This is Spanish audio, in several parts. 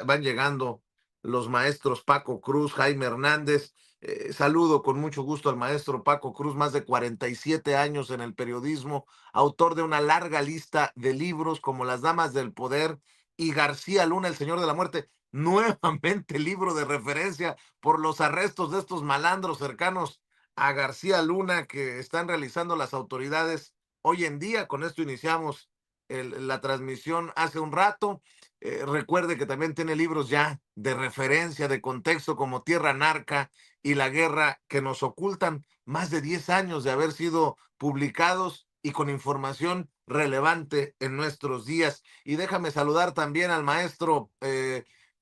van llegando los maestros Paco Cruz, Jaime Hernández. Saludo con mucho gusto al maestro Paco Cruz, más de 47 años en el periodismo, autor de una larga lista de libros como Las Damas del Poder y García Luna, el Señor de la Muerte, nuevamente libro de referencia por los arrestos de estos malandros cercanos a García Luna que están realizando las autoridades hoy en día. Con esto iniciamos la transmisión hace un rato. Recuerde que también tiene libros ya de referencia, de contexto, como Tierra Narca y La Guerra que nos ocultan, más de 10 años de haber sido publicados y con información relevante en nuestros días. Y déjame saludar también al maestro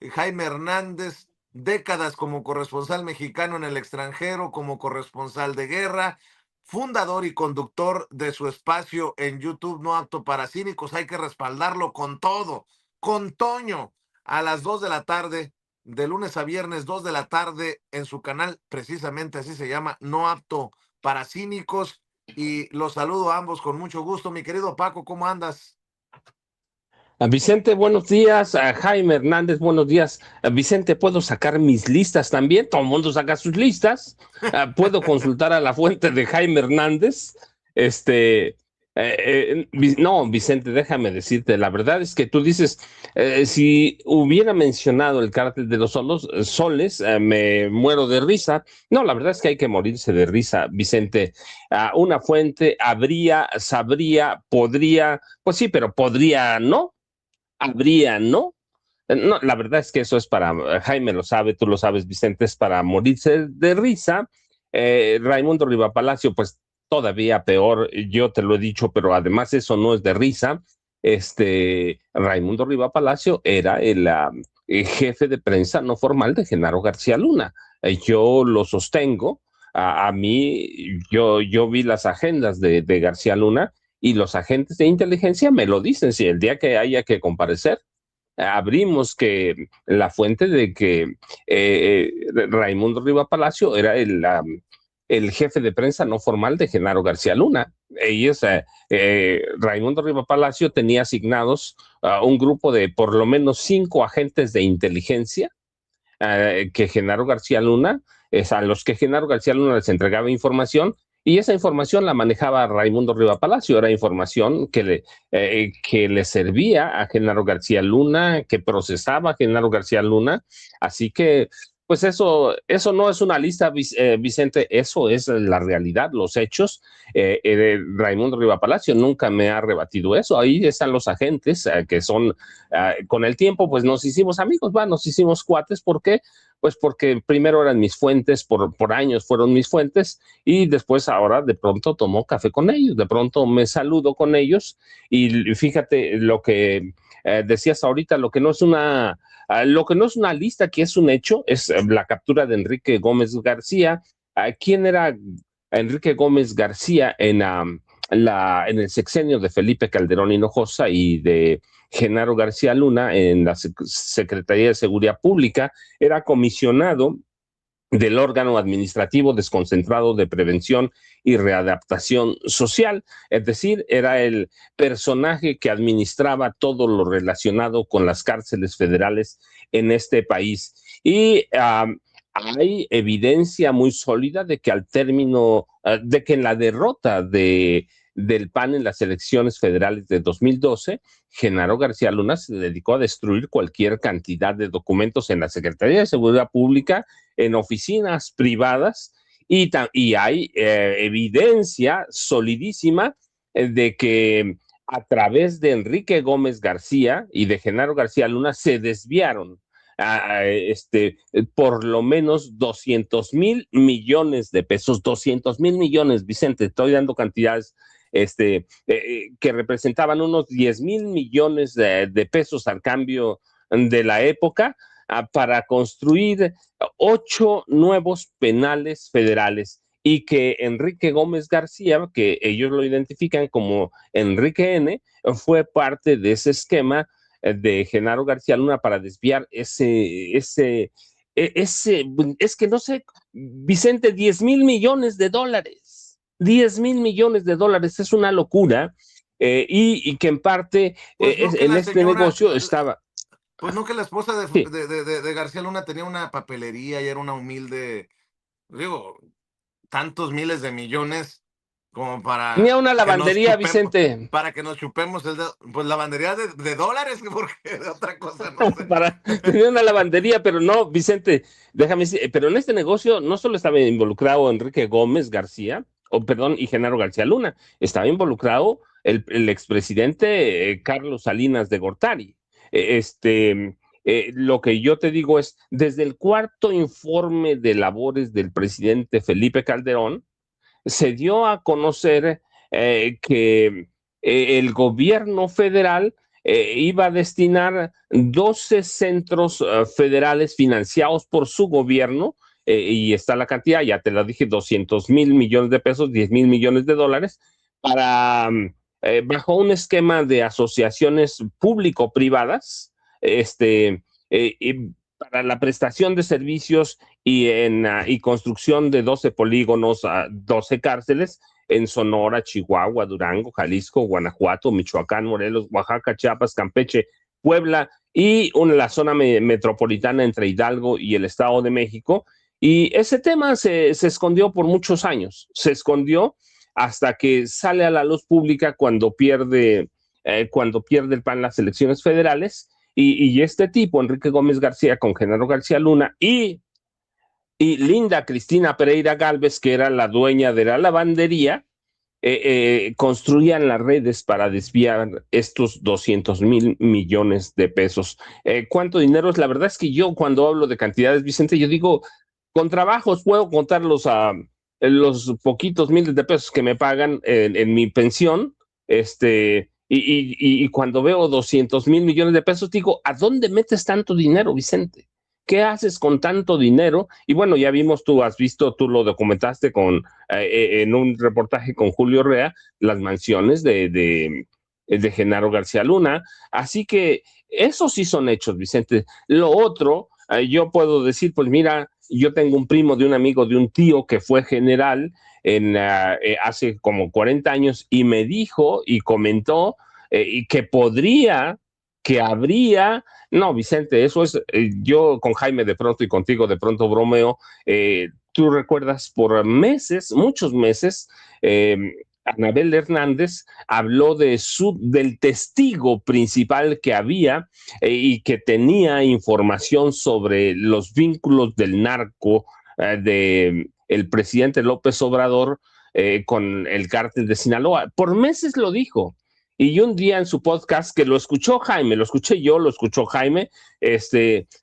Jaime Hernández, décadas como corresponsal mexicano en el extranjero, como corresponsal de guerra, fundador y conductor de su espacio en YouTube No Apto para Cínicos. Hay que respaldarlo con todo, con Toño, a las 2 de la tarde, de lunes a viernes, 2 de la tarde, en su canal, precisamente así se llama, No Apto para Cínicos. Y los saludo a ambos con mucho gusto. Mi querido Paco, ¿cómo andas? Vicente, buenos días. Jaime Hernández, buenos días. Vicente, ¿puedo sacar mis listas también? Todo el mundo saca sus listas. ¿Puedo consultar a la fuente de Jaime Hernández? No, Vicente, déjame decirte, la verdad es que tú dices, si hubiera mencionado el cártel de los soles, me muero de risa. No, la verdad es que hay que morirse de risa, Vicente. Una fuente habría, sabría, podría, pues sí, pero podría no. Habría, ¿no? No, la verdad es que eso es para, Jaime lo sabe, tú lo sabes, Vicente, es para morirse de risa. Raimundo Riva Palacio, pues todavía peor, yo te lo he dicho, pero además eso no es de risa. Raimundo Riva Palacio era el jefe de prensa no formal de Genaro García Luna. Yo lo sostengo. A mí, yo vi las agendas de García Luna y los agentes de inteligencia me lo dicen. Si el día que haya que comparecer, abrimos que la fuente de que Raimundo Riva Palacio era el jefe de prensa no formal de Genaro García Luna. Raimundo Riva Palacio tenía asignados un grupo de por lo menos 5 agentes de inteligencia que Genaro García Luna, a los que Genaro García Luna les entregaba información, y esa información la manejaba Raimundo Riva Palacio. Era información que le servía a Genaro García Luna, que procesaba a Genaro García Luna. Así que, pues eso no es una lista, Vicente, eso es la realidad, los hechos. Raimundo Riva Palacio nunca me ha rebatido eso. Ahí están los agentes que son, con el tiempo, pues nos hicimos amigos, nos hicimos cuates. ¿Por qué? Pues porque primero eran mis fuentes, por años fueron mis fuentes, y después ahora de pronto tomo café con ellos, de pronto me saludo con ellos, y fíjate lo que decías ahorita, lo que no es una lista, que es un hecho, es la captura de Enrique Gómez García. ¿Quién era Enrique Gómez García en el sexenio de Felipe Calderón Hinojosa y de Genaro García Luna en la Secretaría de Seguridad Pública? Era comisionado del órgano administrativo desconcentrado de prevención y readaptación social, es decir, era el personaje que administraba todo lo relacionado con las cárceles federales en este país. Y hay evidencia muy sólida de que al término, de que en la derrota del PAN en las elecciones federales de 2012, Genaro García Luna se dedicó a destruir cualquier cantidad de documentos en la Secretaría de Seguridad Pública, en oficinas privadas, y hay evidencia solidísima de que a través de Enrique Gómez García y de Genaro García Luna se desviaron por lo menos 200,000 millones de pesos, 200,000 millones, Vicente, estoy dando cantidades que representaban unos 10,000 millones de pesos al cambio de la época, para construir 8 nuevos penales federales, y que Enrique Gómez García, que ellos lo identifican como Enrique N., fue parte de ese esquema de Genaro García Luna para desviar es que no sé, Vicente, 10,000 millones de dólares. 10,000 millones de dólares es una locura, y que en parte Pues no que en la este señora, negocio estaba. Pues no, que la esposa Sí, de García Luna tenía una papelería y era una humilde, digo, tantos miles de millones como tenía una lavandería, Vicente, para que nos chupemos el dedo. Pues lavandería de dólares, porque de otra cosa no sé. tenía una lavandería, pero no, Vicente, déjame decir, pero en este negocio no solo estaba involucrado Enrique Gómez García, o perdón, y Genaro García Luna, estaba involucrado el expresidente Carlos Salinas de Gortari. Lo que yo te digo es, desde el cuarto informe de labores del presidente Felipe Calderón, se dio a conocer que el gobierno federal iba a destinar 12 centros federales financiados por su gobierno, y está la cantidad, ya te la dije, 200,000 millones de pesos, 10,000 millones de dólares, para, bajo un esquema de asociaciones público-privadas, para la prestación de servicios y construcción de 12 polígonos, 12 cárceles en Sonora, Chihuahua, Durango, Jalisco, Guanajuato, Michoacán, Morelos, Oaxaca, Chiapas, Campeche, Puebla y la zona metropolitana entre Hidalgo y el Estado de México. Y ese tema se escondió por muchos años, se escondió hasta que sale a la luz pública cuando pierde el PAN las elecciones federales. Y este tipo, Enrique Gómez García, con Genaro García Luna y Linda Cristina Pereira Galvez, que era la dueña de la lavandería, construían las redes para desviar estos 200,000 millones de pesos. ¿Cuánto dinero es? La verdad es que yo cuando hablo de cantidades, Vicente, yo digo, con trabajos puedo contarlos a los poquitos miles de pesos que me pagan en mi pensión, y cuando veo 200,000 millones de pesos, digo, ¿a dónde metes tanto dinero, Vicente? ¿Qué haces con tanto dinero? Y bueno, ya vimos, tú lo documentaste en un reportaje con Julio Rea, las mansiones de Genaro García Luna. Así que esos sí son hechos, Vicente. Lo otro, yo puedo decir, pues mira, yo tengo un primo de un amigo de un tío que fue general hace como 40 años y me dijo y comentó y que habría. No, Vicente, eso es, yo con Jaime de pronto y contigo de pronto bromeo, tú recuerdas por meses, muchos meses, Anabel Hernández habló del testigo principal que había y que tenía información sobre los vínculos del narco de el presidente López Obrador con el cártel de Sinaloa. Por meses lo dijo. Y un día en su podcast, que lo escuchó Jaime, lo escuché yo, lo escuchó Jaime,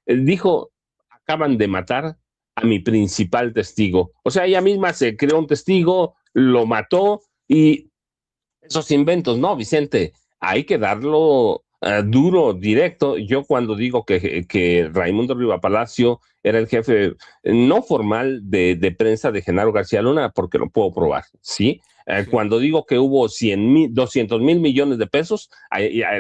dijo, acaban de matar a mi principal testigo. O sea, ella misma se creó un testigo, lo mató y esos inventos, no, Vicente, hay que darlo duro, directo. Yo cuando digo que Raimundo Riva Palacio era el jefe no formal de prensa de Genaro García Luna, porque lo puedo probar, ¿sí? Sí. Cuando digo que hubo 200,000 millones de pesos,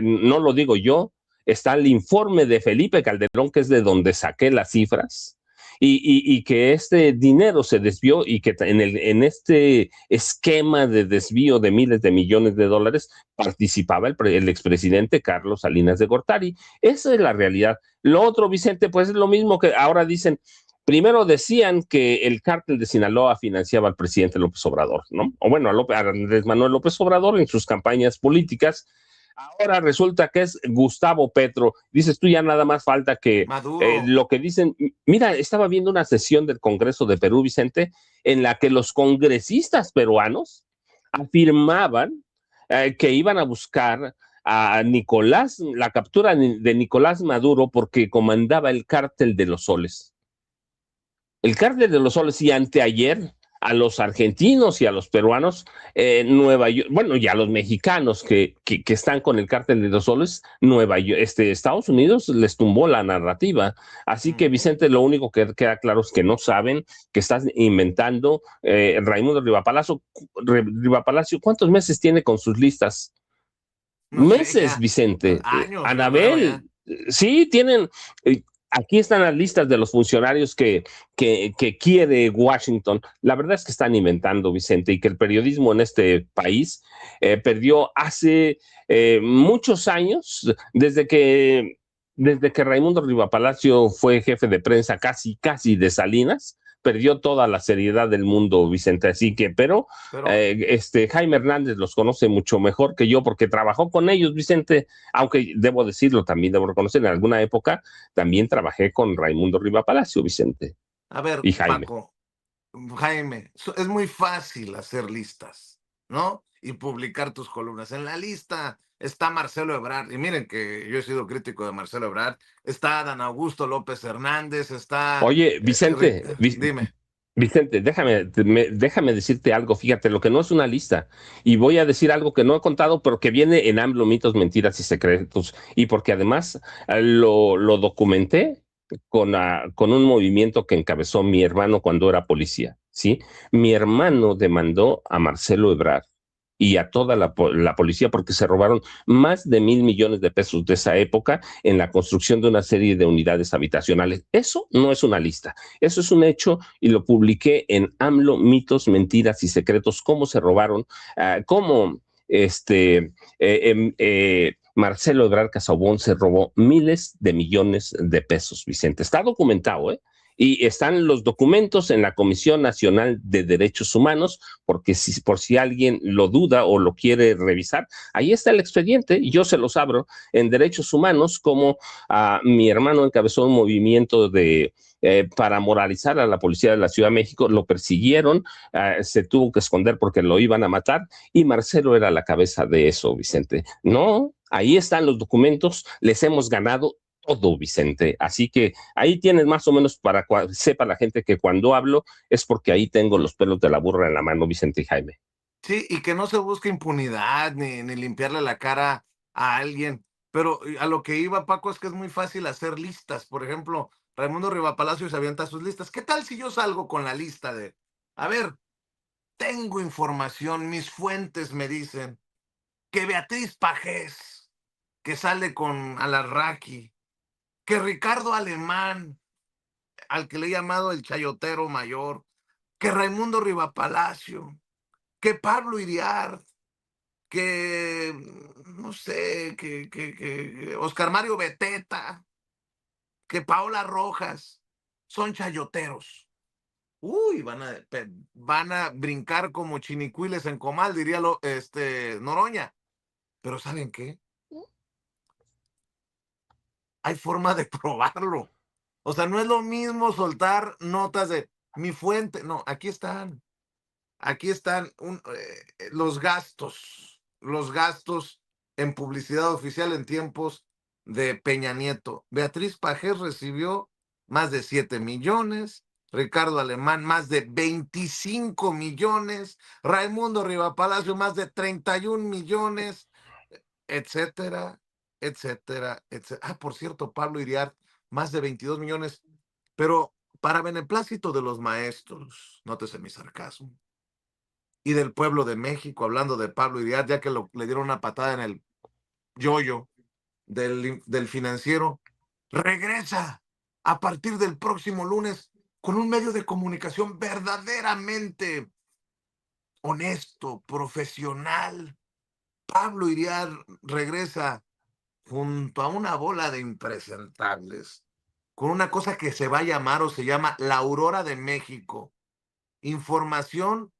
no lo digo yo, está el informe de Felipe Calderón, que es de donde saqué las cifras, y que este dinero se desvió y que en este esquema de desvío de miles de millones de dólares participaba el expresidente Carlos Salinas de Gortari. Esa es la realidad. Lo otro, Vicente, pues es lo mismo que ahora dicen. Primero decían que el cártel de Sinaloa financiaba al presidente López Obrador, ¿no? O bueno, a Andrés Manuel López Obrador en sus campañas políticas. Ahora resulta que es Gustavo Petro. Dices tú, ya nada más falta que Maduro. lo que dicen. Mira, estaba viendo una sesión del Congreso de Perú, Vicente, en la que los congresistas peruanos afirmaban que iban a buscar a Nicolás, la captura de Nicolás Maduro porque comandaba el cártel de los soles. El cártel de los soles, y anteayer a los argentinos y a los peruanos, Nueva York, bueno, y a los mexicanos que están con el cártel de los soles, Nueva York, Estados Unidos les tumbó la narrativa. Así que, Vicente, lo único que queda claro es que no saben, que estás inventando. Raimundo Riva Palacio, ¿cuántos meses tiene con sus listas? No sé, Meses, ya. Vicente. Años, yo creo, Anabel, ya. sí, tienen. Aquí están las listas de los funcionarios que quiere Washington. La verdad es que están inventando, Vicente, y que el periodismo en este país perdió hace muchos años, desde que desde que Raimundo Rivapalacio fue jefe de prensa casi de Salinas, perdió toda la seriedad del mundo, Vicente. Así que, pero Pero, Jaime Hernández los conoce mucho mejor que yo porque trabajó con ellos, Vicente. Aunque debo decirlo, también debo reconocer, en alguna época también trabajé con Raimundo Rivapalacio, Vicente a ver, y Jaime. Paco, Jaime, es muy fácil hacer listas, ¿no? Y publicar tus columnas. En la lista está Marcelo Ebrard, y miren que yo he sido crítico de Marcelo Ebrard, está Adán Augusto López Hernández, está... Oye, Vicente, dime. Vicente, déjame decirte algo, fíjate, lo que no es una lista, y voy a decir algo que no he contado, pero que viene en AMLO, mitos, mentiras y secretos, y porque además lo documenté con un movimiento que encabezó mi hermano cuando era policía, ¿sí? Mi hermano demandó a Marcelo Ebrard y a toda la policía porque se robaron más de 1,000 millones de pesos de esa época en la construcción de una serie de unidades habitacionales. Eso no es una lista, eso es un hecho y lo publiqué en AMLO, mitos, mentiras y secretos, cómo se robaron, cómo Marcelo Ebrard Casaubon se robó miles de millones de pesos, Vicente. Está documentado, ¿eh? Y están los documentos en la Comisión Nacional de Derechos Humanos, porque por si alguien lo duda o lo quiere revisar, ahí está el expediente y yo se los abro en Derechos Humanos, como mi hermano encabezó un movimiento para moralizar a la policía de la Ciudad de México, lo persiguieron, se tuvo que esconder porque lo iban a matar y Marcelo era la cabeza de eso, Vicente. No, ahí están los documentos, les hemos ganado todo, Vicente. Así que ahí tienes más o menos para que sepa la gente que cuando hablo es porque ahí tengo los pelos de la burra en la mano, Vicente y Jaime. Sí, y que no se busque impunidad ni limpiarle la cara a alguien. Pero a lo que iba, Paco, es que es muy fácil hacer listas. Por ejemplo, Raimundo Rivapalacio se avienta sus listas. ¿Qué tal si yo salgo con la lista de, a ver, tengo información, mis fuentes me dicen que Beatriz Pajés, que sale con Alarraqui, que Ricardo Alemán, al que le he llamado el chayotero mayor, que Raimundo Rivapalacio, que Pablo Iriart, que no sé, que Oscar Mario Beteta, que Paola Rojas, son chayoteros. Uy, van a brincar como chinicuiles en comal, diría Noroña. Pero ¿saben qué? Hay forma de probarlo. O sea, no es lo mismo soltar notas de mi fuente. No, aquí están los gastos en publicidad oficial en tiempos de Peña Nieto. Beatriz Pajés recibió más de 7 millones, Ricardo Alemán más de 25 millones, Raimundo Rivapalacio más de 31 millones, etcétera, etcétera, etcétera. Ah, por cierto, Pablo Iriart, más de 22 millones, pero para beneplácito de los maestros, nótese mi sarcasmo, y del pueblo de México, hablando de Pablo Iriart, ya que le dieron una patada en el yoyo del financiero, regresa a partir del próximo lunes con un medio de comunicación verdaderamente honesto, profesional. Pablo Iriart regresa junto a una bola de impresentables, con una cosa que se va a llamar o se llama La Aurora de México. Información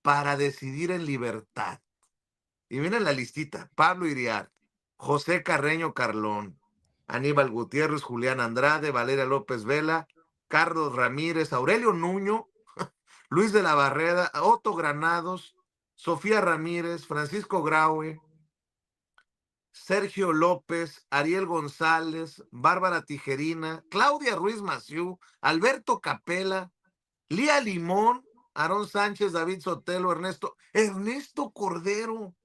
para decidir en libertad. Y miren la listita: Pablo Iriart, José Carreño Carlón, Aníbal Gutiérrez, Julián Andrade, Valeria López Vela, Carlos Ramírez, Aurelio Nuño, Luis de la Barrera, Otto Granados, Sofía Ramírez, Francisco Graue, Sergio López, Ariel González, Bárbara Tijerina, Claudia Ruiz Maciú, Alberto Capela, Lía Limón, Aarón Sánchez, David Sotelo, Ernesto Cordero,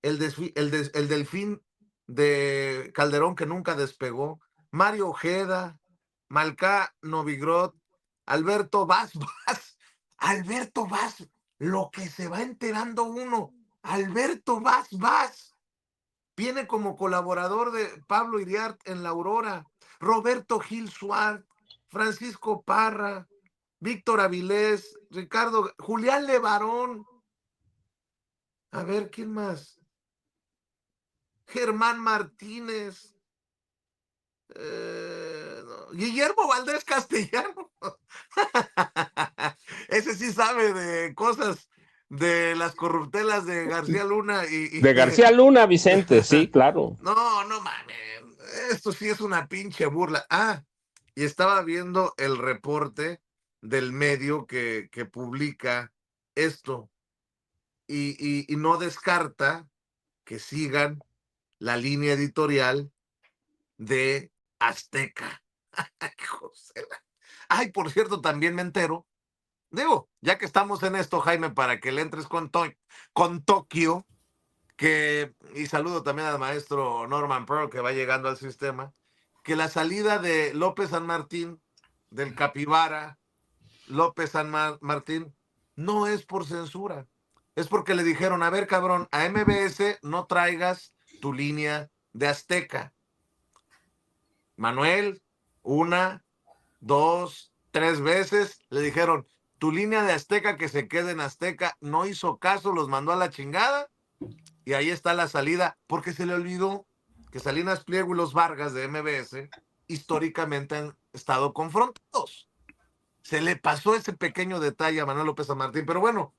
el delfín de Calderón que nunca despegó, Mario Ojeda, Malcá Novigrod, Alberto Vaz, Alberto Vaz, lo que se va enterando uno, Alberto Vaz, viene como colaborador de Pablo Iriart en La Aurora, Roberto Gil Suárez, Francisco Parra, Víctor Avilés, Julián Levarón, a ver, ¿quién más? Germán Martínez, No. Guillermo Valdés Castellano. Ese sí sabe de cosas de las corruptelas de García Luna y De de... García Luna, Vicente, sí, claro. No, no mames. Esto sí es una pinche burla. Ah, y estaba viendo el reporte del medio que publica esto y no descarta que sigan la línea editorial de Azteca. Ay, por cierto, también me entero. Digo, ya que estamos en esto, Jaime, para que le entres con Tokio, y saludo también al maestro Norman Pearl que va llegando al sistema, que la salida de López San Martín, del Capibara, López San Martín, no es por censura. Es porque le dijeron, a ver, cabrón, a MBS no traigas tu línea de Azteca. Manuel, una, dos, tres veces le dijeron, tu línea de Azteca que se quede en Azteca, no hizo caso, los mandó a la chingada y ahí está la salida, porque se le olvidó que Salinas Pliego y los Vargas de MBS históricamente han estado confrontados. Se le pasó ese pequeño detalle a Manuel López San Martín, pero bueno,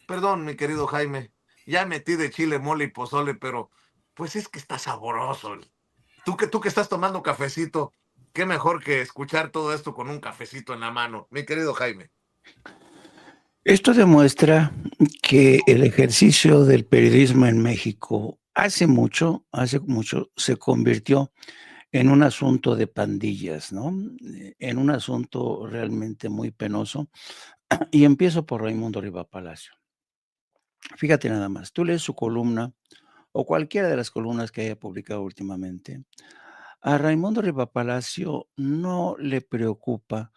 perdón, mi querido Jaime, ya metí de chile, mole y pozole, pero pues es que está sabroso. Tú que estás tomando cafecito, qué mejor que escuchar todo esto con un cafecito en la mano, mi querido Jaime. Esto demuestra que el ejercicio del periodismo en México hace mucho se convirtió en un asunto de pandillas, ¿no? En un asunto realmente muy penoso. Y empiezo por Raimundo Riva Palacio. Fíjate nada más, tú lees su columna o cualquiera de las columnas que haya publicado últimamente. A Raimundo Riva Palacio no le preocupa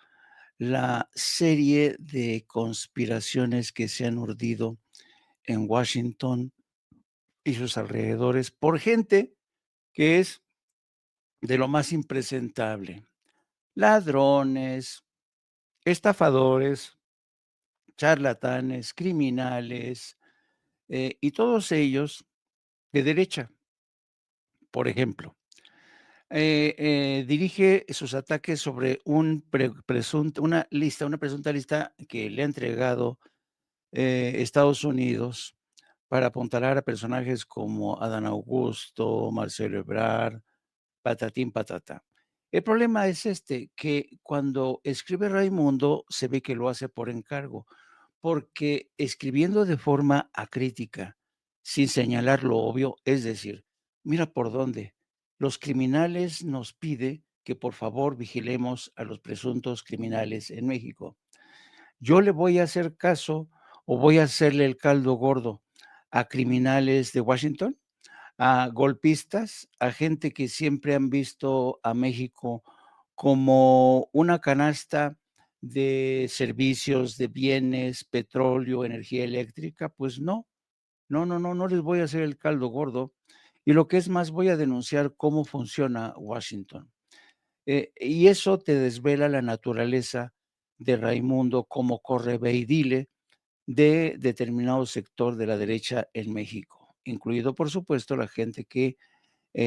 la serie de conspiraciones que se han urdido en Washington y sus alrededores por gente que es de lo más impresentable. Ladrones, estafadores, charlatanes, criminales, y todos ellos de derecha, por ejemplo. Dirige sus ataques sobre una presunta lista que le ha entregado Estados Unidos para apuntalar a personajes como Adán Augusto, Marcelo Ebrard, patatín patata. El problema es que cuando escribe Raimundo se ve que lo hace por encargo, porque escribiendo de forma acrítica, sin señalar lo obvio, es decir, mira por dónde, los criminales nos pide que por favor vigilemos a los presuntos criminales en México. Yo le voy a hacer caso o voy a hacerle el caldo gordo a criminales de Washington, a golpistas, a gente que siempre han visto a México como una canasta de servicios, de bienes, petróleo, energía eléctrica, pues no, no, no, no, no les voy a hacer el caldo gordo. Y lo que es más, voy a denunciar cómo funciona Washington. Y eso te desvela la naturaleza de Raimundo como correveidile de determinado sector de la derecha en México, incluido, por supuesto, la gente que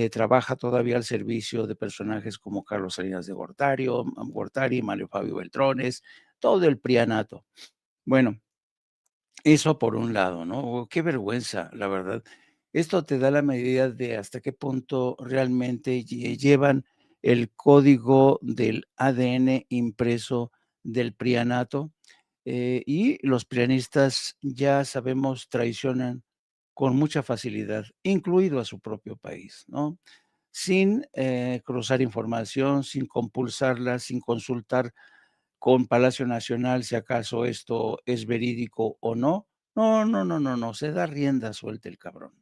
trabaja todavía al servicio de personajes como Carlos Salinas de Gortari, Mario Fabio Beltrones, todo el prianato. Bueno, eso por un lado, ¿no? Qué vergüenza, la verdad. Esto te da la medida de hasta qué punto realmente llevan el código del ADN impreso del prianato, y los prianistas ya sabemos traicionan con mucha facilidad, incluido a su propio país, ¿no? Sin cruzar información, sin compulsarla, sin consultar con Palacio Nacional si acaso esto es verídico o no. No, no, no, no, no, se da rienda suelta el cabrón.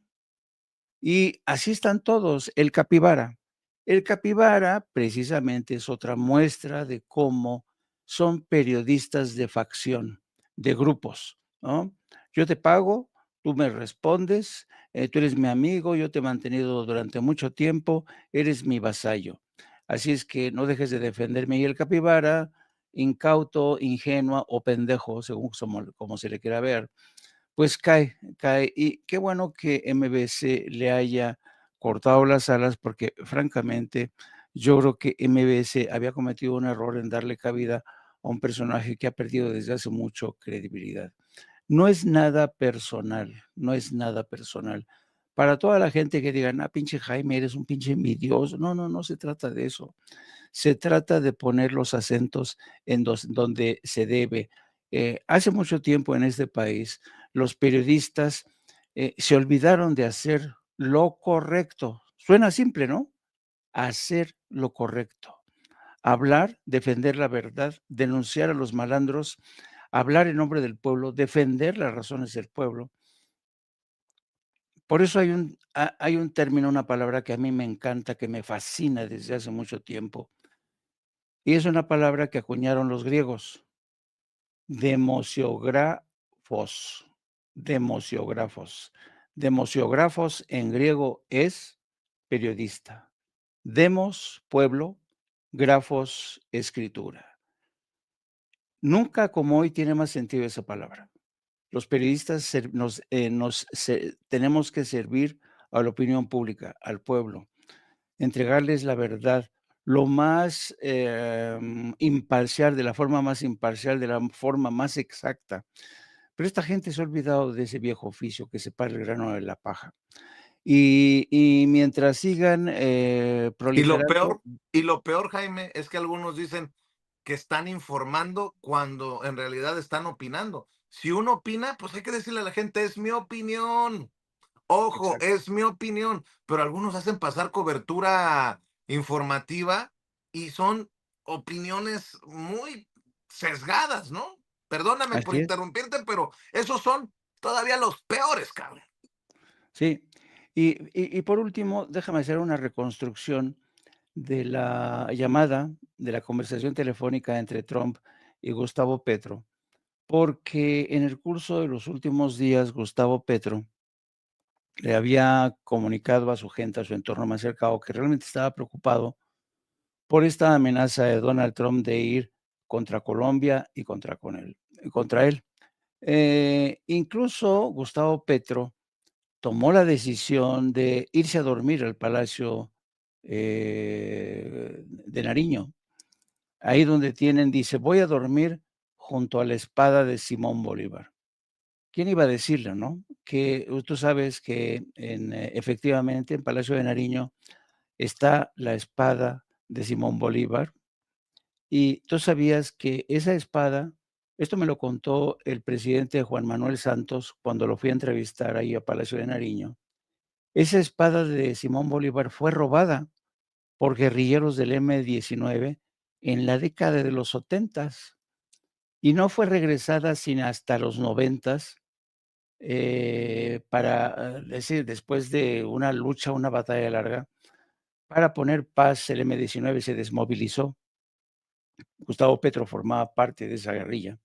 Y así están todos. El capibara. El capibara precisamente es otra muestra de cómo son periodistas de facción, de grupos, ¿no? Yo te pago, tú me respondes, tú eres mi amigo, yo te he mantenido durante mucho tiempo, eres mi vasallo. Así es que no dejes de defenderme. Y el capibara, incauto, ingenua o pendejo, según como se le quiera ver, pues cae. Y qué bueno que MBC le haya cortado las alas porque francamente Yo creo que MBS había cometido un error en darle cabida a un personaje que ha perdido desde hace mucho credibilidad. No es nada personal, no es nada personal. Para toda la gente que digan: "Ah, pinche Jaime, eres un pinche envidioso". No, no, no se trata de eso. Se trata de poner los acentos en donde se debe. Hace mucho tiempo en este país, los periodistas, se olvidaron de hacer lo correcto. Suena simple, ¿no? Hacer lo correcto. Hablar, defender la verdad, denunciar a los malandros, hablar en nombre del pueblo, defender las razones del pueblo. Por eso hay un término, una palabra que a mí me encanta, que me fascina desde hace mucho tiempo, y es una palabra que acuñaron los griegos, demosiógrafos, demosiógrafos. Demosiógrafos en griego es periodista. Demos, pueblo, grafos, escritura. Nunca como hoy tiene más sentido esa palabra. Los periodistas tenemos que servir a la opinión pública, al pueblo, entregarles la verdad lo más imparcial, de la forma más imparcial, de la forma más exacta. Pero esta gente se ha olvidado de ese viejo oficio que separa el grano de la paja. Y mientras sigan Y lo proliferando. peor, y lo peor, Jaime, es que algunos dicen que están informando cuando en realidad están opinando. Si uno opina, pues hay que decirle a la gente, es mi opinión. Ojo, Exacto. es mi opinión, pero algunos hacen pasar cobertura informativa y son opiniones muy sesgadas, ¿no? Perdóname por Así es. interrumpirte, pero esos son todavía los peores, cabrón. Sí. Y por último, déjame hacer una reconstrucción de la llamada, de la conversación telefónica entre Trump y Gustavo Petro, porque en el curso de los últimos días, Gustavo Petro le había comunicado a su gente, a su entorno más cercano, que realmente estaba preocupado por esta amenaza de Donald Trump de ir contra Colombia y contra él. Incluso Gustavo Petro tomó la decisión de irse a dormir al Palacio de Nariño, ahí donde tienen, dice: "Voy a dormir junto a la espada de Simón Bolívar". ¿Quién iba a decirlo, no? Que tú sabes que efectivamente, en Palacio de Nariño está la espada de Simón Bolívar, y tú sabías que esa espada, esto me lo contó el presidente Juan Manuel Santos cuando lo fui a entrevistar ahí a Palacio de Nariño. Esa espada de Simón Bolívar fue robada por guerrilleros del M-19 en la década de los 70 y no fue regresada sino hasta los 90, para, decir, después de una lucha, una batalla larga, para poner paz. El M-19 se desmovilizó. Gustavo Petro formaba parte de esa guerrilla.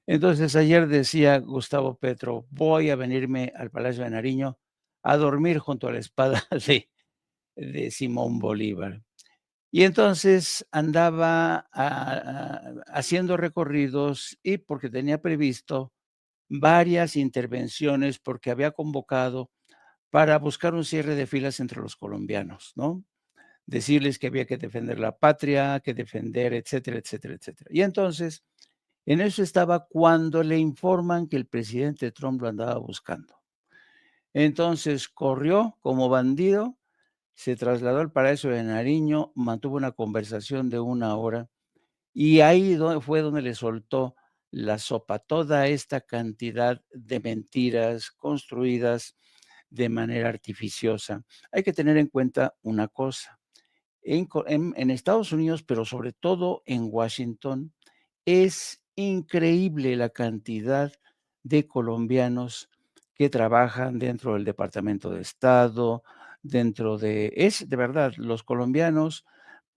Entonces, ayer decía Gustavo Petro: "Voy a venirme al Palacio de Nariño a dormir junto a la espada de Simón Bolívar". Y entonces andaba haciendo recorridos, y porque tenía previsto varias intervenciones, porque había convocado para buscar un cierre de filas entre los colombianos, ¿no? Decirles que había que defender la patria, que defender, etcétera, etcétera, etcétera. Y entonces, en eso estaba cuando le informan que el presidente Trump lo andaba buscando. Entonces corrió como bandido, se trasladó al Palacio de Nariño, mantuvo una conversación de 1 hora, y ahí fue donde le soltó la sopa, toda esta cantidad de mentiras construidas de manera artificiosa. Hay que tener en cuenta una cosa: en Estados Unidos, pero sobre todo en Washington, es increíble la cantidad de colombianos que trabajan dentro del Departamento de Estado, es de verdad, los colombianos,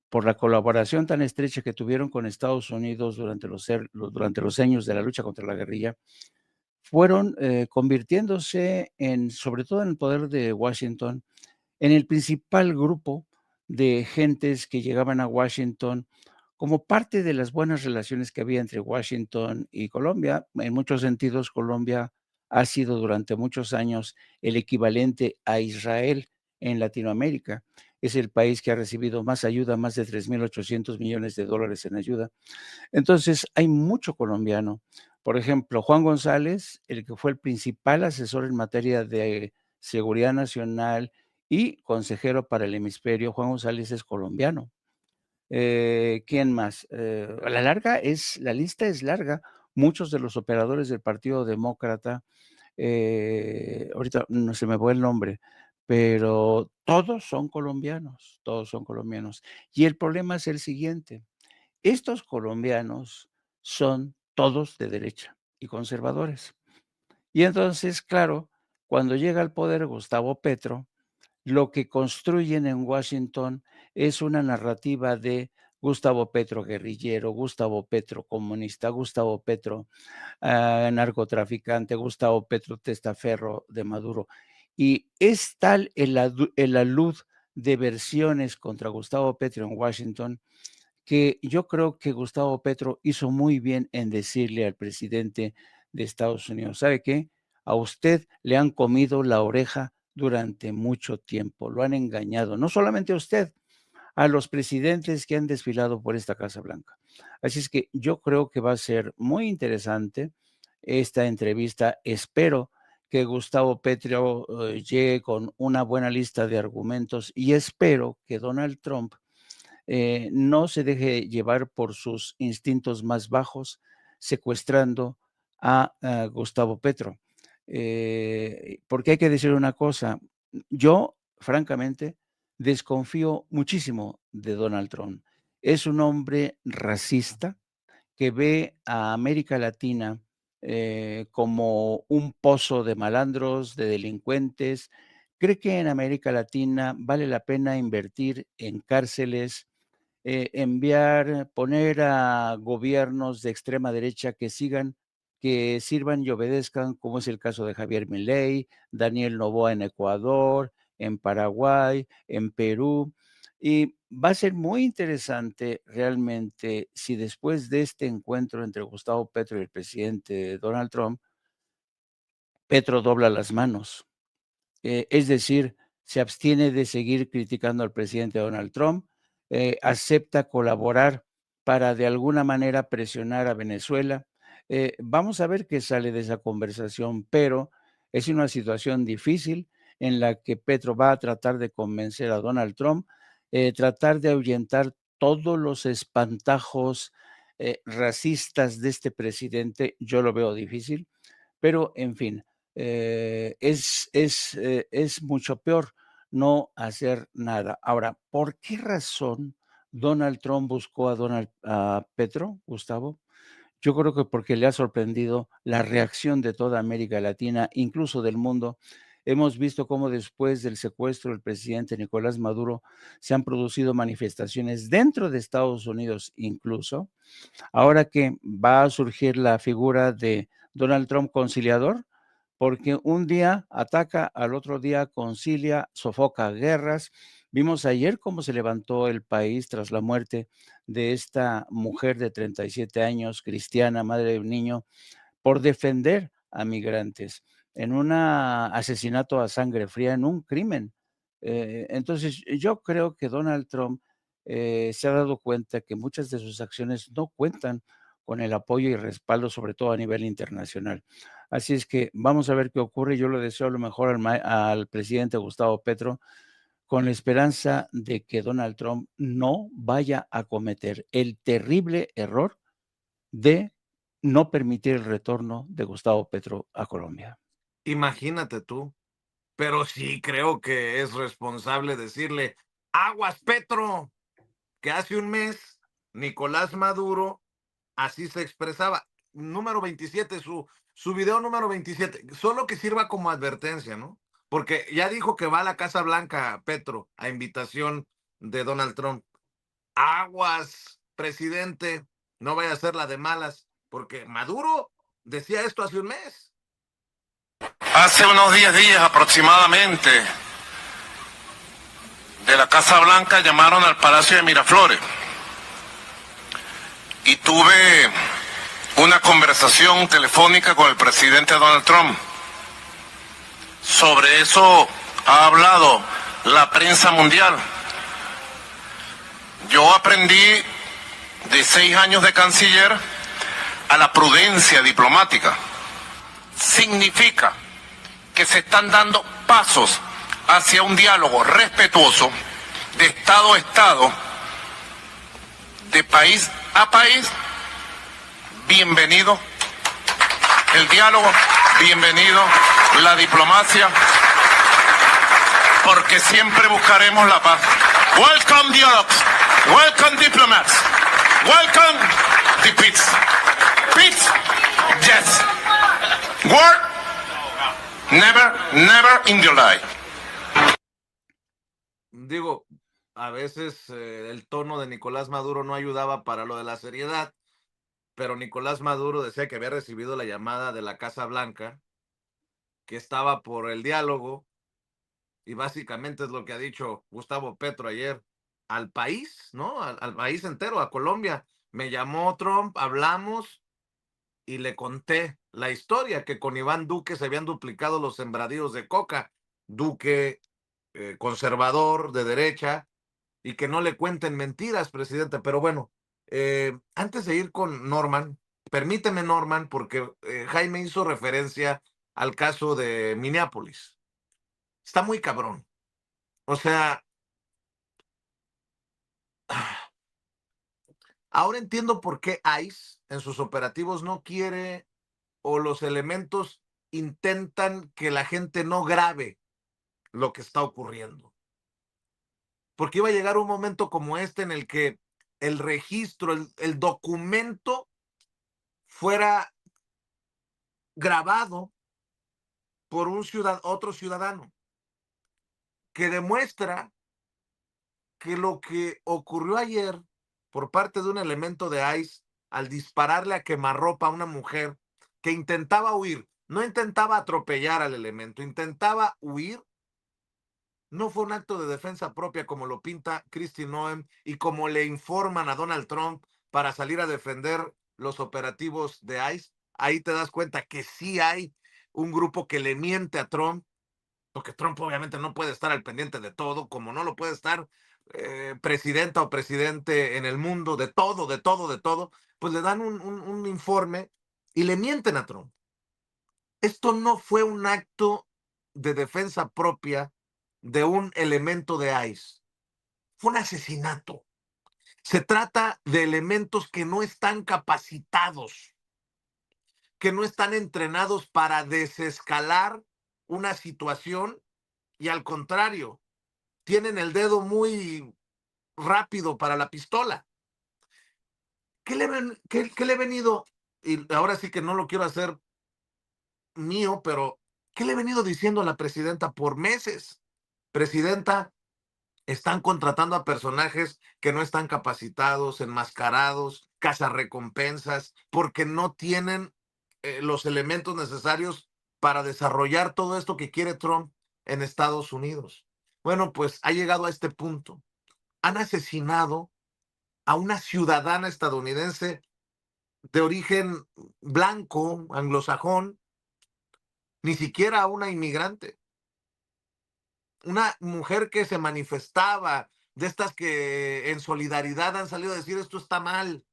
por la colaboración tan estrecha que tuvieron con Estados Unidos durante los años de la lucha contra la guerrilla, fueron convirtiéndose sobre todo en el poder de Washington, en el principal grupo de gentes que llegaban a Washington como parte de las buenas relaciones que había entre Washington y Colombia. En muchos sentidos, Colombia ha sido durante muchos años el equivalente a Israel en Latinoamérica. es el país que ha recibido más ayuda, más de 3.800 millones de dólares en ayuda. Entonces, hay mucho colombiano. Por ejemplo, Juan González, el que fue el principal asesor en materia de seguridad nacional y consejero para el hemisferio, Juan González es colombiano. ¿Quién más? A la la lista es larga. Muchos de los operadores del Partido Demócrata, ahorita no se me fue el nombre, pero todos son colombianos, todos son colombianos. Y el problema es el siguiente: estos colombianos son todos de derecha y conservadores. Y entonces, claro, cuando llega al poder Gustavo Petro, lo que construyen en Washington es una narrativa de Gustavo Petro guerrillero, Gustavo Petro comunista, Gustavo Petro narcotraficante, Gustavo Petro testaferro de Maduro. Y es tal el alud de versiones contra Gustavo Petro en Washington que yo creo que Gustavo Petro hizo muy bien en decirle al presidente de Estados Unidos: ¿sabe qué? A usted le han comido la oreja durante mucho tiempo, lo han engañado, no solamente a usted, a los presidentes que han desfilado por esta Casa Blanca. Así es que yo creo que va a ser muy interesante esta entrevista. Espero que Gustavo Petro llegue con una buena lista de argumentos y espero que Donald Trump no se deje llevar por sus instintos más bajos, secuestrando a Gustavo Petro. Porque hay que decir una cosa: yo, francamente, desconfío muchísimo de Donald Trump. Es un hombre racista que ve a América Latina como un pozo de malandros, de delincuentes. Cree que en América Latina vale la pena invertir en cárceles, poner a gobiernos de extrema derecha que sirvan y obedezcan, como es el caso de Javier Milei, Daniel Noboa en Ecuador, en Paraguay, en Perú. Y va a ser muy interesante realmente si después de este encuentro entre Gustavo Petro y el presidente Donald Trump, Petro dobla las manos. Es decir, se abstiene de seguir criticando al presidente Donald Trump, acepta colaborar para de alguna manera presionar a Venezuela. Vamos a ver qué sale de esa conversación, pero es una situación difícil en la que Petro va a tratar de convencer a Donald Trump, tratar de ahuyentar todos los espantajos racistas de este presidente. Yo lo veo difícil, pero en fin, es mucho peor no hacer nada. Ahora, ¿por qué razón Donald Trump buscó a Petro, Gustavo? Yo creo que porque le ha sorprendido la reacción de toda América Latina, incluso del mundo. Hemos visto cómo después del secuestro del presidente Nicolás Maduro se han producido manifestaciones dentro de Estados Unidos incluso. Ahora que va a surgir la figura de Donald Trump conciliador, porque un día ataca, al otro día concilia, sofoca guerras. Vimos ayer cómo se levantó el país tras la muerte de esta mujer de 37 años, cristiana, madre de un niño, por defender a migrantes en un asesinato a sangre fría, en un crimen. Entonces, yo creo que Donald Trump se ha dado cuenta que muchas de sus acciones no cuentan con el apoyo y respaldo, sobre todo a nivel internacional. Así es que vamos a ver qué ocurre. Yo le deseo lo mejor al presidente Gustavo Petro, con la esperanza de que Donald Trump no vaya a cometer el terrible error de no permitir el retorno de Gustavo Petro a Colombia. Imagínate tú. Pero sí creo que es responsable decirle: aguas, Petro, que hace un mes Nicolás Maduro así se expresaba. Número 27, su video número 27. Solo que sirva como advertencia, ¿no? Porque ya dijo que va a la Casa Blanca, Petro, a invitación de Donald Trump. Aguas, presidente, no vaya a ser la de malas, porque Maduro decía esto hace un mes. Hace unos 10 días aproximadamente, de la Casa Blanca llamaron al Palacio de Miraflores y tuve una conversación telefónica con el presidente Donald Trump. Sobre eso ha hablado la prensa mundial Yo aprendí de 6 años de canciller a la prudencia diplomática. Significa que se están dando pasos hacia un diálogo respetuoso de Estado a Estado, de país a país. Bienvenido el diálogo, bienvenido la diplomacia, porque siempre buscaremos la paz. Welcome dialogues, welcome diplomats, welcome the peace. Peace, yes. War, never, never in your life. Digo, a veces el tono de Nicolás Maduro no ayudaba para lo de la seriedad, pero Nicolás Maduro decía que había recibido la llamada de la Casa Blanca, que estaba por el diálogo, y básicamente es lo que ha dicho Gustavo Petro ayer al país, ¿no? Al país entero, a Colombia. Me llamó Trump, hablamos y le conté la historia, que con Iván Duque se habían duplicado los sembradíos de coca. Duque, conservador, de derecha, y que no le cuenten mentiras, presidente. Pero bueno, antes de ir con Norman, permíteme, Norman, porque Jaime hizo referencia al caso de Minneapolis. Está muy cabrón. O sea, ahora entiendo por qué ICE en sus operativos no quiere, o los elementos intentan que la gente no grabe lo que está ocurriendo. Porque iba a llegar un momento como este en el que el registro, el documento fuera grabado por otro ciudadano, que demuestra que lo que ocurrió ayer por parte de un elemento de ICE al dispararle a quemarropa a una mujer que intentaba huir, no intentaba atropellar al elemento, intentaba huir, no fue un acto de defensa propia como lo pinta Kristi Noem y como le informan a Donald Trump para salir a defender los operativos de ICE. Ahí te das cuenta que sí hay un grupo que le miente a Trump, porque Trump obviamente no puede estar al pendiente de todo, como no lo puede estar presidenta o presidente en el mundo, de todo, pues le dan un informe y le mienten a Trump. Esto no fue un acto de defensa propia de un elemento de ICE. Fue un asesinato. Se trata de elementos que no están capacitados, que no están entrenados para desescalar una situación y al contrario, tienen el dedo muy rápido para la pistola. ¿Qué le he venido? Y ahora sí que no lo quiero hacer mío, pero ¿qué le he venido diciendo a la presidenta por meses? Presidenta, están contratando a personajes que no están capacitados, enmascarados, cazarrecompensas, porque no tienen los elementos necesarios para desarrollar todo esto que quiere Trump en Estados Unidos. Bueno, pues ha llegado a este punto. Han asesinado a una ciudadana estadounidense de origen blanco, anglosajón, ni siquiera a una inmigrante. Una mujer que se manifestaba, de estas que en solidaridad han salido a decir esto está mal.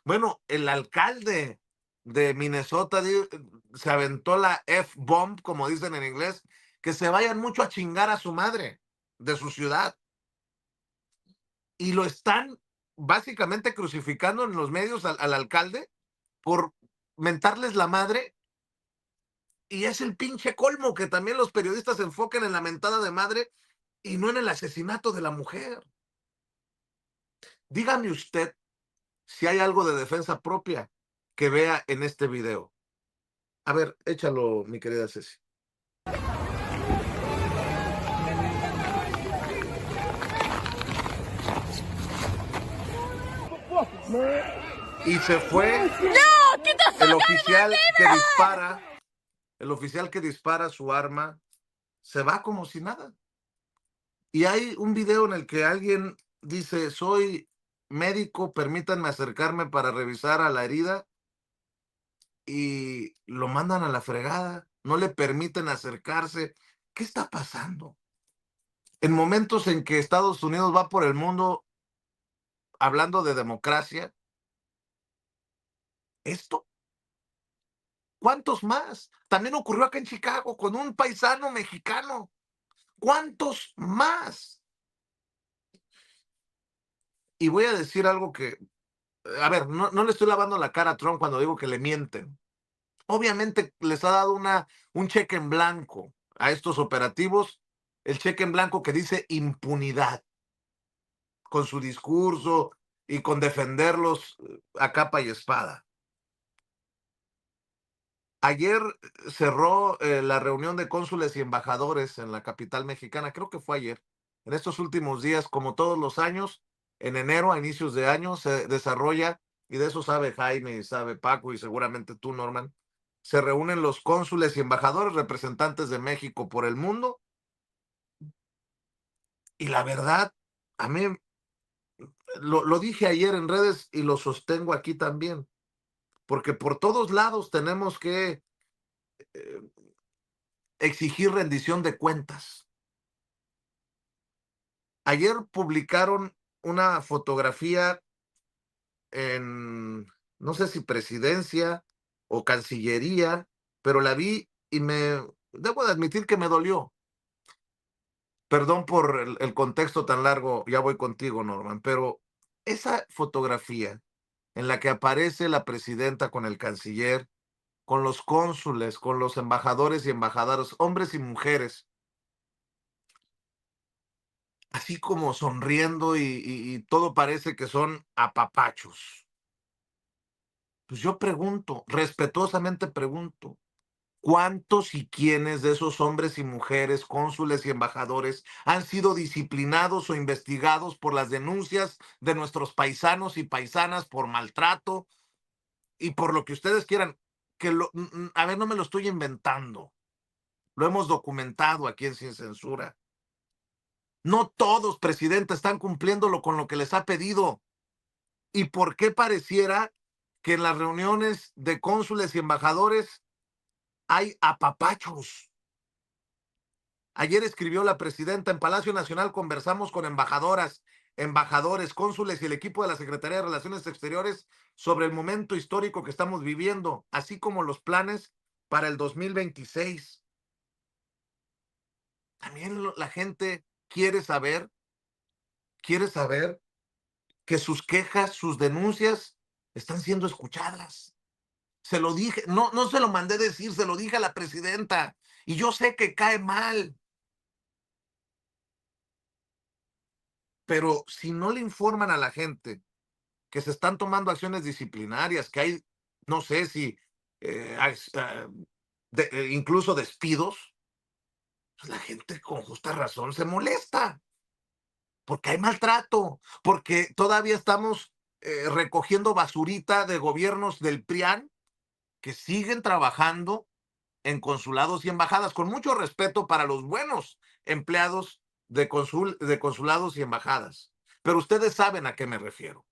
Bueno, el alcalde de Minnesota se aventó la F-bomb, como dicen en inglés, que se vayan mucho a chingar a su madre de su ciudad. Y lo están básicamente crucificando en los medios al alcalde por mentarles la madre. Y es el pinche colmo que también los periodistas se enfoquen en la mentada de madre y no en el asesinato de la mujer. Dígame usted si hay algo de defensa propia que vea en este video. A ver, échalo, mi querida Ceci. Y se fue el oficial que dispara su arma, se va como si nada. Y hay un video en el que alguien dice, soy médico, permítanme acercarme para revisar a la herida, y lo mandan a la fregada, no le permiten acercarse. ¿Qué está pasando? En momentos en que Estados Unidos va por el mundo hablando de democracia, esto. ¿Cuántos más? También ocurrió acá en Chicago con un paisano mexicano. ¿Cuántos más? Y voy a decir algo que, a ver, no le estoy lavando la cara a Trump cuando digo que le mienten. Obviamente les ha dado un cheque en blanco a estos operativos, el cheque en blanco que dice impunidad, con su discurso y con defenderlos a capa y espada. Ayer cerró la reunión de cónsules y embajadores en la capital mexicana, creo que fue ayer. En estos últimos días, como todos los años, en enero, a inicios de año, se desarrolla, y de eso sabe Jaime y sabe Paco y seguramente tú, Norman, se reúnen los cónsules y embajadores, representantes de México por el mundo, y la verdad, a mí, lo dije ayer en redes y lo sostengo aquí también, porque por todos lados tenemos que eh, exigir rendición de cuentas. Ayer publicaron una fotografía en, no sé si presidencia o cancillería, pero la vi y debo de admitir que me dolió. Perdón por el contexto tan largo, ya voy contigo, Norman, pero esa fotografía en la que aparece la presidenta con el canciller, con los cónsules, con los embajadores y embajadoras, hombres y mujeres, así como sonriendo y todo parece que son apapachos. Pues yo pregunto, respetuosamente pregunto, ¿cuántos y quiénes de esos hombres y mujeres, cónsules y embajadores han sido disciplinados o investigados por las denuncias de nuestros paisanos y paisanas por maltrato y por lo que ustedes quieran? A ver, no me lo estoy inventando. Lo hemos documentado aquí en Sin Censura. No todos, presidente, están cumpliéndolo con lo que les ha pedido. ¿Y por qué pareciera que en las reuniones de cónsules y embajadores hay apapachos? Ayer escribió la presidenta: en Palacio Nacional conversamos con embajadoras, embajadores, cónsules y el equipo de la Secretaría de Relaciones Exteriores sobre el momento histórico que estamos viviendo, así como los planes para el 2026. También la gente quiere saber que sus quejas, sus denuncias están siendo escuchadas. Se lo dije, no se lo mandé decir, se lo dije a la presidenta. Y yo sé que cae mal. Pero si no le informan a la gente que se están tomando acciones disciplinarias, que hay, no sé si, incluso despidos, pues la gente con justa razón se molesta, porque hay maltrato, porque todavía estamos recogiendo basurita de gobiernos del PRIAN que siguen trabajando en consulados y embajadas, con mucho respeto para los buenos empleados de consulados y embajadas. Pero ustedes saben a qué me refiero.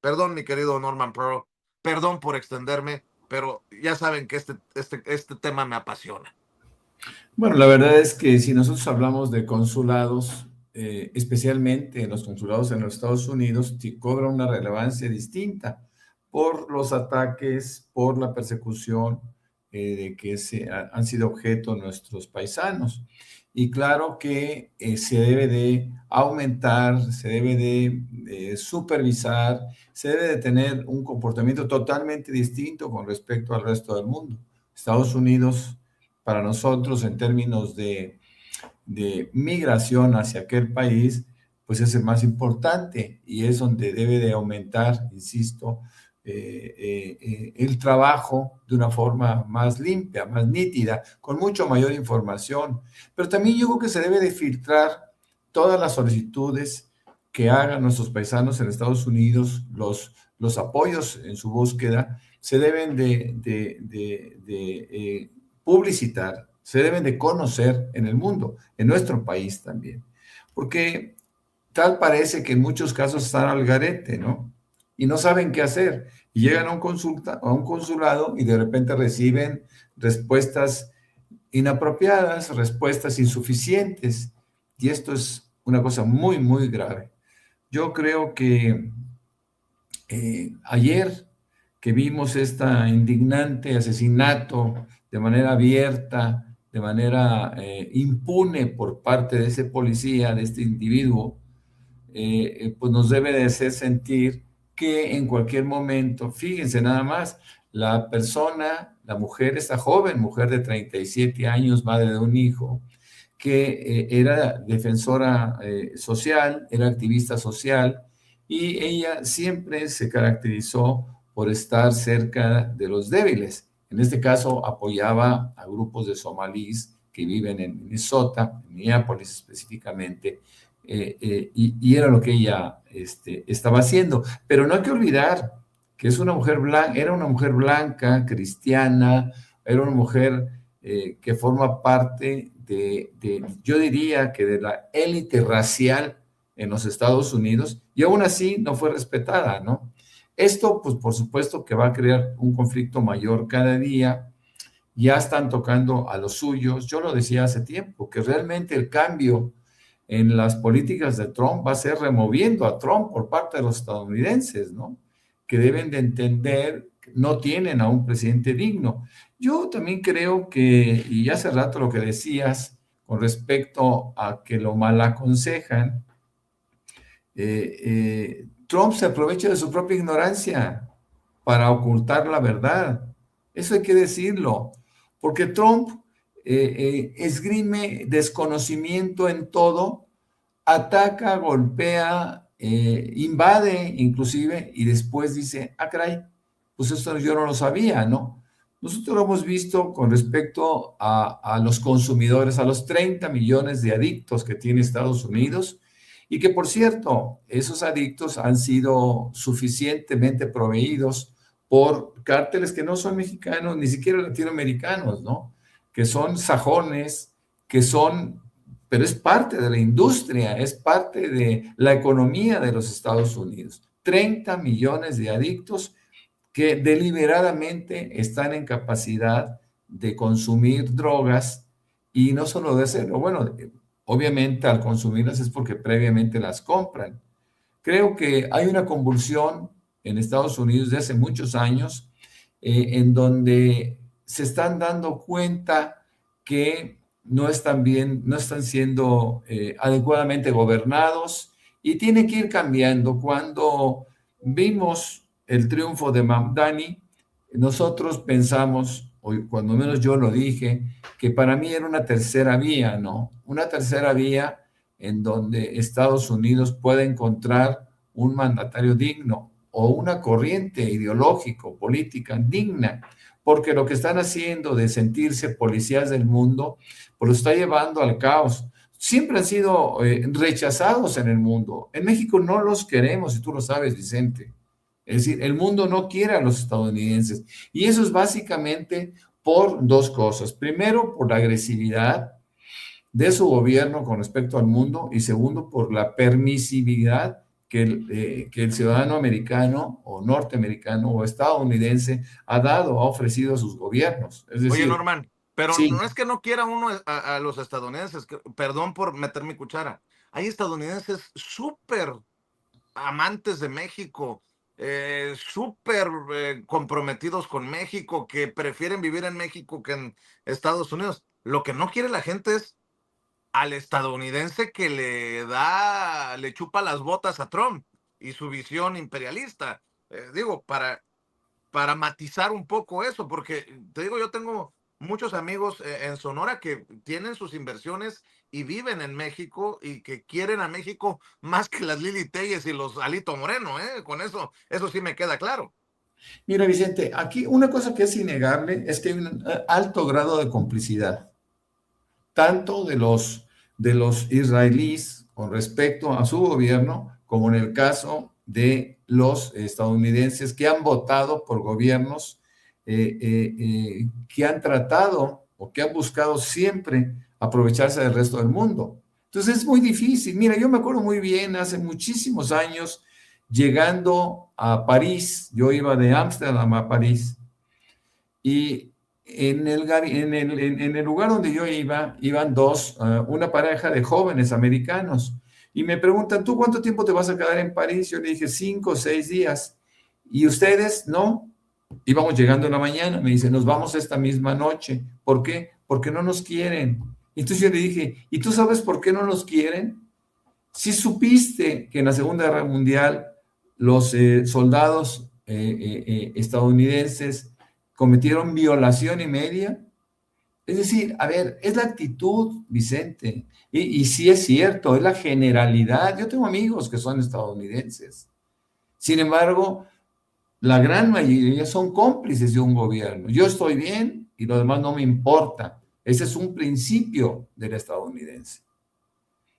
Perdón, mi querido Norman Pearl, perdón por extenderme, pero ya saben que este tema me apasiona. Bueno, la verdad es que si nosotros hablamos de consulados, especialmente los consulados en los Estados Unidos, cobra una relevancia distinta por los ataques, por la persecución de que han sido objeto nuestros paisanos. Y claro que se debe de aumentar, se debe de supervisar, se debe de tener un comportamiento totalmente distinto con respecto al resto del mundo. Estados Unidos, para nosotros, en términos de migración hacia aquel país, pues es el más importante y es donde debe de aumentar, insisto, el trabajo de una forma más limpia, más nítida, con mucho mayor información. Pero también yo creo que se debe de filtrar todas las solicitudes que hagan nuestros paisanos en Estados Unidos, los apoyos en su búsqueda, se deben de publicitar, se deben de conocer en el mundo, en nuestro país también. Porque tal parece que en muchos casos están al garete, ¿no? Y no saben qué hacer. Y llegan a un consulado y de repente reciben respuestas inapropiadas, respuestas insuficientes. Y esto es una cosa muy, muy grave. Yo creo que Ayer que vimos este indignante asesinato de manera abierta, de manera impune por parte de ese policía, de este individuo, pues nos debe de hacer sentir que en cualquier momento, fíjense nada más, la persona, la mujer, esta joven mujer de 37 años, madre de un hijo, que era defensora social, era activista social, y ella siempre se caracterizó por estar cerca de los débiles. En este caso, apoyaba a grupos de somalíes que viven en Minnesota, en Minneapolis específicamente, y era lo que ella estaba haciendo. Pero no hay que olvidar que es una mujer blanca, era una mujer blanca, cristiana, era una mujer que forma parte yo diría que de la élite racial en los Estados Unidos, y aún así no fue respetada, ¿no? Esto, pues por supuesto que va a crear un conflicto mayor cada día. Ya están tocando a los suyos. Yo lo decía hace tiempo, que realmente el cambio en las políticas de Trump va a ser removiendo a Trump por parte de los estadounidenses, ¿no? Que deben de entender que no tienen a un presidente digno. Yo también creo que, y hace rato lo que decías con respecto a que lo mal aconsejan, Trump se aprovecha de su propia ignorancia para ocultar la verdad. Eso hay que decirlo, porque Trump esgrime desconocimiento en todo, ataca, golpea, invade inclusive, y después dice, ah, caray, pues esto yo no lo sabía, ¿no? Nosotros lo hemos visto con respecto a los consumidores, a los 30 millones de adictos que tiene Estados Unidos, y que, por cierto, esos adictos han sido suficientemente proveídos por cárteles que no son mexicanos, ni siquiera latinoamericanos, ¿no? Que son sajones, que son, pero es parte de la industria, es parte de la economía de los Estados Unidos. 30 millones de adictos que deliberadamente están en capacidad de consumir drogas, y no solo de hacerlo, bueno, obviamente al consumirlas es porque previamente las compran. Creo que hay una convulsión en Estados Unidos de hace muchos años, en donde se están dando cuenta que no están bien, no están siendo adecuadamente gobernados, y tiene que ir cambiando. Cuando vimos el triunfo de Mamdani, nosotros pensamos, o cuando menos yo lo dije, que para mí era una tercera vía, ¿no? Una tercera vía en donde Estados Unidos puede encontrar un mandatario digno o una corriente ideológico, política digna, porque lo que están haciendo de sentirse policías del mundo, pues lo está llevando al caos. Siempre han sido rechazados en el mundo. En México no los queremos, y tú lo sabes, Vicente. Es decir, el mundo no quiere a los estadounidenses. Y eso es básicamente por dos cosas. Primero, por la agresividad de su gobierno con respecto al mundo, y segundo, por la permisividad que el ciudadano americano o norteamericano o estadounidense ha ofrecido a sus gobiernos. Es decir, oye, Norman, pero sí, no es que no quiera uno a los estadounidenses, perdón por meter mi cuchara. Hay estadounidenses súper amantes de México, súper comprometidos con México, que prefieren vivir en México que en Estados Unidos. Lo que no quiere la gente es al estadounidense que le chupa las botas a Trump y su visión imperialista. Digo, para matizar un poco eso, porque te digo, yo tengo muchos amigos en Sonora que tienen sus inversiones y viven en México y que quieren a México más que las Lili Telles y los Alito Moreno, con eso sí me queda claro. mira, Vicente, aquí una cosa que es innegable es que hay un alto grado de complicidad, tanto de los israelíes con respecto a su gobierno, como en el caso de los estadounidenses que han votado por gobiernos que han tratado o que han buscado siempre aprovecharse del resto del mundo. Entonces es muy difícil. Mira, yo me acuerdo muy bien, hace muchísimos años, llegando a París, yo iba de Ámsterdam a París, y en el lugar donde yo iban una pareja de jóvenes americanos, y me preguntan, ¿tú cuánto tiempo te vas a quedar en París? Yo le dije, 5 o 6 días. Y ustedes, no. Íbamos llegando en la mañana, me dice, nos vamos esta misma noche. ¿Por qué? Porque no nos quieren. Entonces yo le dije, ¿y tú sabes por qué no nos quieren? Si supiste que en la Segunda Guerra Mundial los soldados estadounidenses cometieron violación y media. Es decir, a ver, es la actitud, Vicente, y sí es cierto, es la generalidad. Yo tengo amigos que son estadounidenses. Sin embargo, la gran mayoría son cómplices de un gobierno. Yo estoy bien y lo demás no me importa. Ese es un principio del estadounidense.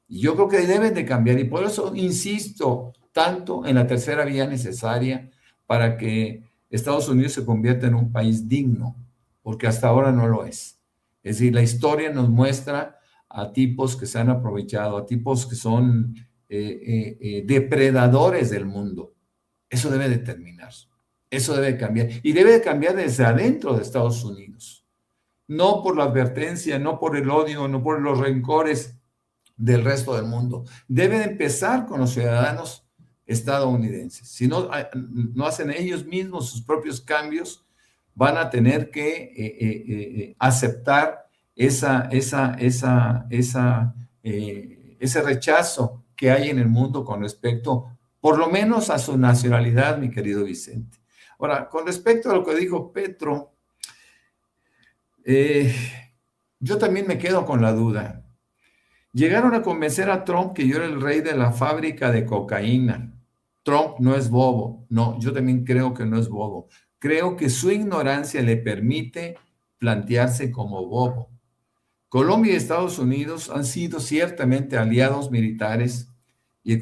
Y yo creo que deben de cambiar y por eso insisto tanto en la tercera vía necesaria para que Estados Unidos se convierta en un país digno, porque hasta ahora no lo es. Es decir, la historia nos muestra a tipos que se han aprovechado, a tipos que son depredadores del mundo. Eso debe de terminar. Eso debe de cambiar. Y debe de cambiar desde adentro de Estados Unidos. No por la advertencia, no por el odio, no por los rencores del resto del mundo. Debe de empezar con los ciudadanos estadounidenses. Si no, no hacen ellos mismos sus propios cambios, van a tener que aceptar ese rechazo que hay en el mundo con respecto, por lo menos a su nacionalidad, mi querido Vicente. Ahora, con respecto a lo que dijo Petro, yo también me quedo con la duda. Llegaron a convencer a Trump que yo era el rey de la fábrica de cocaína. Trump no es bobo. No, yo también creo que no es bobo. Creo que su ignorancia le permite plantearse como bobo. Colombia y Estados Unidos han sido ciertamente aliados militares y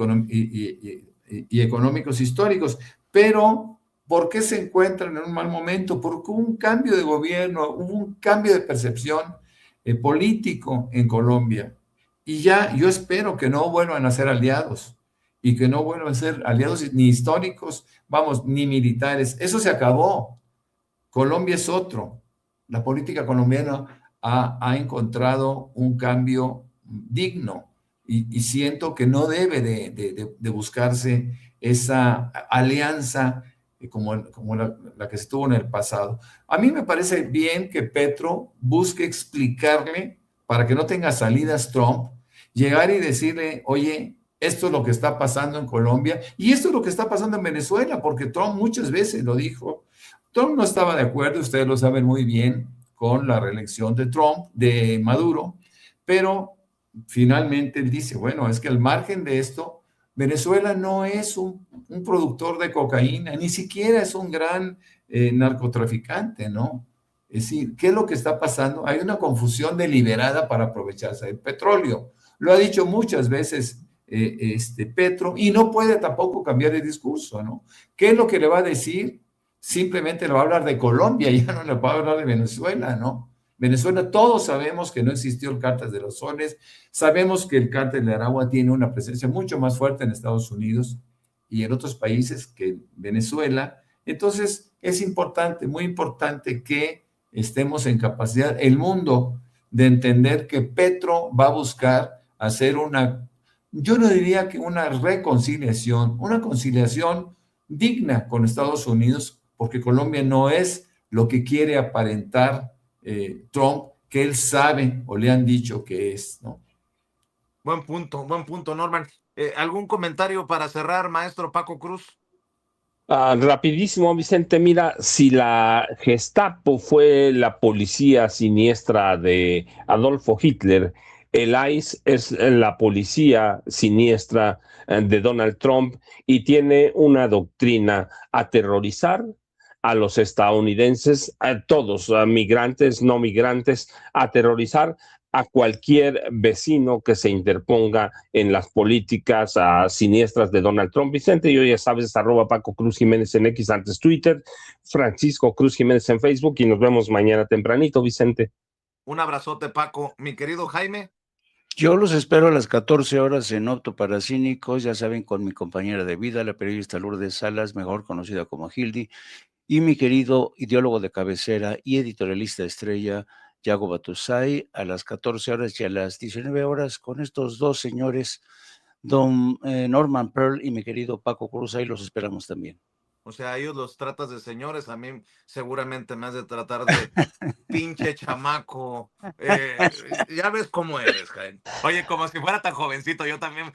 económicos históricos, pero ¿por qué se encuentran en un mal momento? Porque hubo un cambio de gobierno, hubo un cambio de percepción político en Colombia. Y ya yo espero que no vuelvan a ser aliados y que no vuelvan a ser aliados ni históricos, vamos, ni militares. Eso se acabó. Colombia es otro. La política colombiana ha encontrado un cambio digno y siento que no debe de buscarse esa alianza como la que se tuvo en el pasado. A mí me parece bien que Petro busque explicarle, para que no tenga salidas Trump, llegar y decirle, oye, esto es lo que está pasando en Colombia y esto es lo que está pasando en Venezuela, porque Trump muchas veces lo dijo. Trump no estaba de acuerdo, ustedes lo saben muy bien, con la reelección de Maduro, pero finalmente él dice, bueno, es que al margen de esto, Venezuela no es un productor de cocaína, ni siquiera es un gran narcotraficante, ¿no? Es decir, ¿qué es lo que está pasando? Hay una confusión deliberada para aprovecharse del petróleo. Lo ha dicho muchas veces Petro y no puede tampoco cambiar de discurso, ¿no? ¿Qué es lo que le va a decir? Simplemente le va a hablar de Colombia, ya no le va a hablar de Venezuela, ¿no? Venezuela, todos sabemos que no existió el cártel de los soles, sabemos que el cártel de Aragua tiene una presencia mucho más fuerte en Estados Unidos y en otros países que Venezuela. Entonces, es importante, muy importante que estemos en capacidad, el mundo, de entender que Petro va a buscar hacer yo no diría que una conciliación digna con Estados Unidos, porque Colombia no es lo que quiere aparentar Trump, que él sabe o le han dicho que es, ¿no? Buen punto, Norman. ¿Algún comentario para cerrar, maestro Paco Cruz? Rapidísimo, Vicente. Mira, si la Gestapo fue la policía siniestra de Adolfo Hitler, el ICE es la policía siniestra de Donald Trump y tiene una doctrina: aterrorizar a los estadounidenses, a todos, a migrantes, no migrantes, aterrorizar a cualquier vecino que se interponga en las políticas siniestras de Donald Trump. Vicente, yo ya sabes, @Paco Cruz Jiménez en X, antes Twitter, Francisco Cruz Jiménez en Facebook, y nos vemos mañana tempranito, Vicente. Un abrazote, Paco. Mi querido Jaime. Yo los espero a las 14 horas en Opto para Cínicos, ya saben, con mi compañera de vida, la periodista Lourdes Salas, mejor conocida como Hildy, y mi querido ideólogo de cabecera y editorialista estrella, Yago Batusay, a las 14 horas y a las 19 horas con estos dos señores, don Norman Pearl y mi querido Paco Cruz. Ahí los esperamos también. O sea, a ellos los tratas de señores, a mí seguramente me has de tratar de pinche chamaco. Ya ves cómo eres, Jaime. Oye, como si fuera tan jovencito, yo también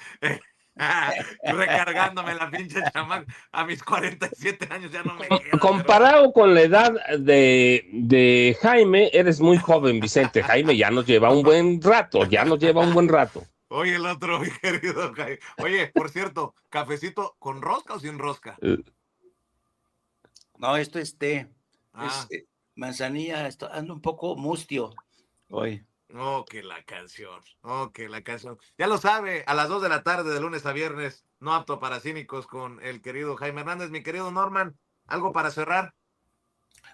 recargándome la pinche chamaco. A mis 47 años ya no me queda. Comparado con la edad de Jaime, eres muy joven, Vicente. Jaime ya nos lleva un buen rato, Oye, el otro, mi querido Jaime. Oye, por cierto, ¿cafecito con rosca o sin rosca? No, esto es té. Ah. Es manzanilla, ando un poco mustio hoy. Oh, que la canción. Ya lo sabe, a las 2 de la tarde, de lunes a viernes, no apto para cínicos, con el querido Jaime Hernández. Mi querido Norman, ¿algo para cerrar?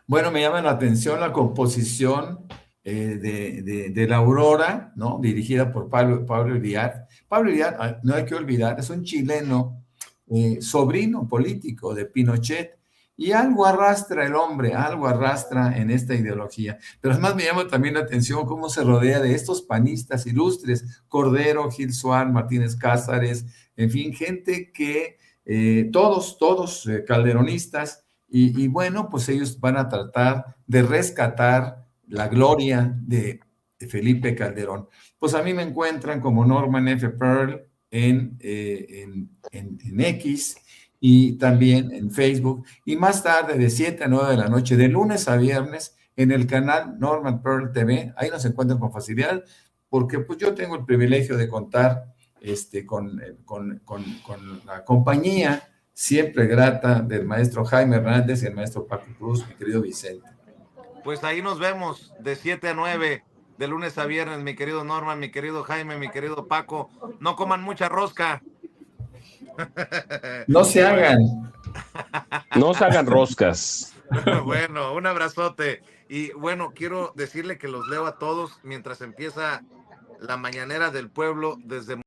Bueno, me llama la atención la composición de La Aurora, ¿no? Dirigida por Pablo Iriart. Pablo Iriart, no hay que olvidar, es un chileno, sobrino político de Pinochet, y algo arrastra el hombre, algo arrastra en esta ideología. Pero además me llama también la atención cómo se rodea de estos panistas ilustres, Cordero, Gil Suárez, Martínez Cázares, en fin, gente que todos calderonistas, y bueno, pues ellos van a tratar de rescatar la gloria de Felipe Calderón. Pues a mí me encuentran como Norman F. Pearl en X, y también en Facebook, y más tarde de 7 a 9 de la noche, de lunes a viernes, en el canal Norman Pearl TV. Ahí nos encuentran con facilidad, porque pues yo tengo el privilegio de contar con la compañía siempre grata del maestro Jaime Hernández y el maestro Paco Cruz, mi querido Vicente. Pues ahí nos vemos de 7 a 9, de lunes a viernes, mi querido Norman, mi querido Jaime, mi querido Paco. No coman mucha rosca. No se hagan. No se hagan roscas. Bueno, un abrazote. Y bueno, quiero decirle que los leo a todos mientras empieza la mañanera del pueblo desde